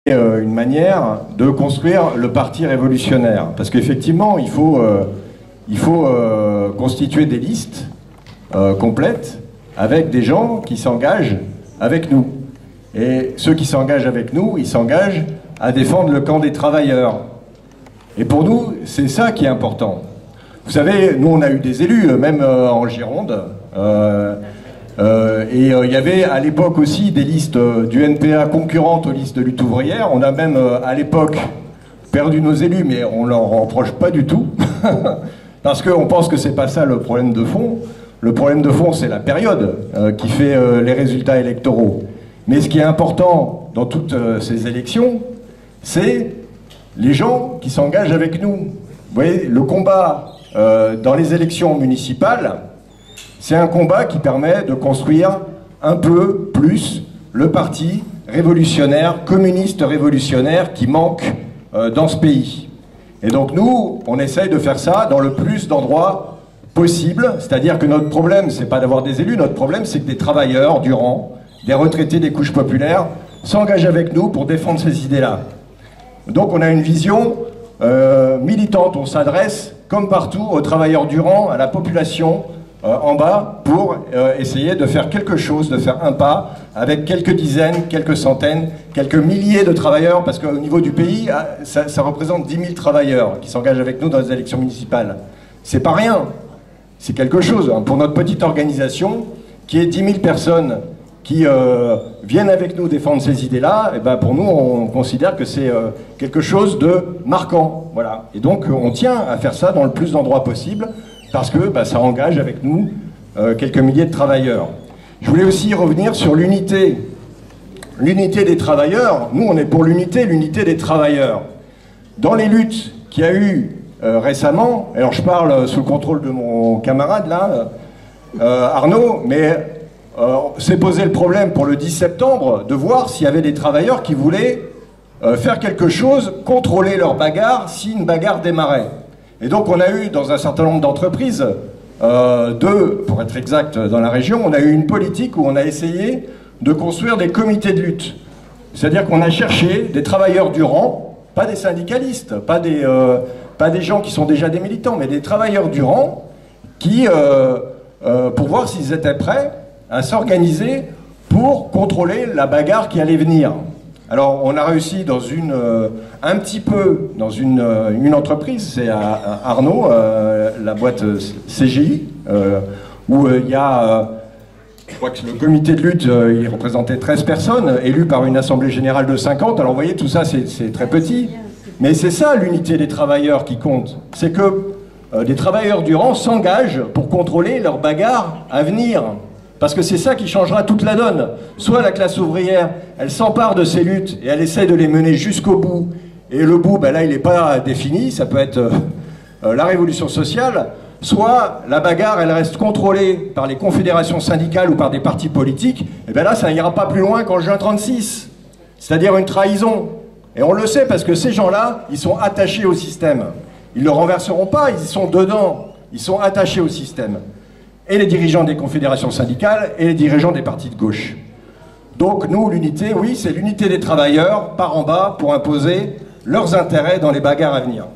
une manière de construire le parti révolutionnaire. Parce qu'effectivement, il faut constituer des listes complètes avec des gens qui s'engagent avec nous. Et ceux qui s'engagent avec nous, ils s'engagent à défendre le camp des travailleurs. Et pour nous, c'est ça qui est important. Vous savez, nous on a eu des élus, même en Gironde, et il y avait à l'époque aussi des listes du NPA concurrentes aux listes de lutte ouvrière. On a même à l'époque perdu nos élus, mais on leur reproche pas du tout, parce qu'on pense que c'est pas ça le problème de fond. Le problème de fond, c'est la période qui fait les résultats électoraux. Mais ce qui est important dans toutes ces élections, c'est les gens qui s'engagent avec nous. Vous voyez, le combat dans les élections municipales, c'est un combat qui permet de construire un peu plus le parti révolutionnaire, communiste révolutionnaire qui manque dans ce pays. Et donc nous, on essaye de faire ça dans le plus d'endroits possible, c'est-à-dire que notre problème, c'est pas d'avoir des élus, notre problème, c'est que des travailleurs du rang, des retraités des couches populaires, s'engagent avec nous pour défendre ces idées-là. Donc on a une vision militante, on s'adresse, comme partout, aux travailleurs du rang, à la population en bas, pour essayer de faire quelque chose, de faire un pas, avec quelques dizaines, quelques centaines, quelques milliers de travailleurs, parce qu'au niveau du pays, ça représente 10 000 travailleurs qui s'engagent avec nous dans les élections municipales. C'est pas rien, c'est quelque chose, hein, pour notre petite organisation, qui est 10 000 personnes qui viennent avec nous défendre ces idées-là, et ben pour nous, on considère que c'est quelque chose de marquant. Voilà. Et donc, on tient à faire ça dans le plus d'endroits possible, parce que ça engage avec nous quelques milliers de travailleurs. Je voulais aussi revenir sur l'unité. L'unité des travailleurs, nous, on est pour l'unité des travailleurs. Dans les luttes qu'il y a eu récemment, alors je parle sous le contrôle de mon camarade, là, Arnaud, mais s'est posé le problème pour le 10 septembre de voir s'il y avait des travailleurs qui voulaient faire quelque chose, contrôler leur bagarre si une bagarre démarrait. Et donc on a eu dans un certain nombre d'entreprises, pour être exact dans la région, on a eu une politique où on a essayé de construire des comités de lutte. C'est-à-dire qu'on a cherché des travailleurs du rang, pas des syndicalistes, pas des gens qui sont déjà des militants, mais des travailleurs du rang qui, pour voir s'ils étaient prêts à s'organiser pour contrôler la bagarre qui allait venir. Alors on a réussi dans un petit peu dans une entreprise, c'est à Arnaud, la boîte CGI, où il y a, je crois que le comité de lutte, il représentait 13 personnes, élues par une assemblée générale de 50. Alors vous voyez, tout ça c'est très petit, mais c'est ça l'unité des travailleurs qui compte. C'est que des travailleurs du rang s'engagent pour contrôler leur bagarre à venir. Parce que c'est ça qui changera toute la donne. Soit la classe ouvrière, elle s'empare de ces luttes et elle essaie de les mener jusqu'au bout. Et le bout, là, il n'est pas défini, ça peut être la révolution sociale. Soit la bagarre, elle reste contrôlée par les confédérations syndicales ou par des partis politiques. Et bien là, ça n'ira pas plus loin qu'en juin 36. C'est-à-dire une trahison. Et on le sait parce que ces gens-là, ils sont attachés au système. Ils ne le renverseront pas, ils y sont dedans. Ils sont attachés au système. Et les dirigeants des confédérations syndicales et les dirigeants des partis de gauche. Donc nous, l'unité, oui, c'est l'unité des travailleurs par en bas pour imposer leurs intérêts dans les bagarres à venir.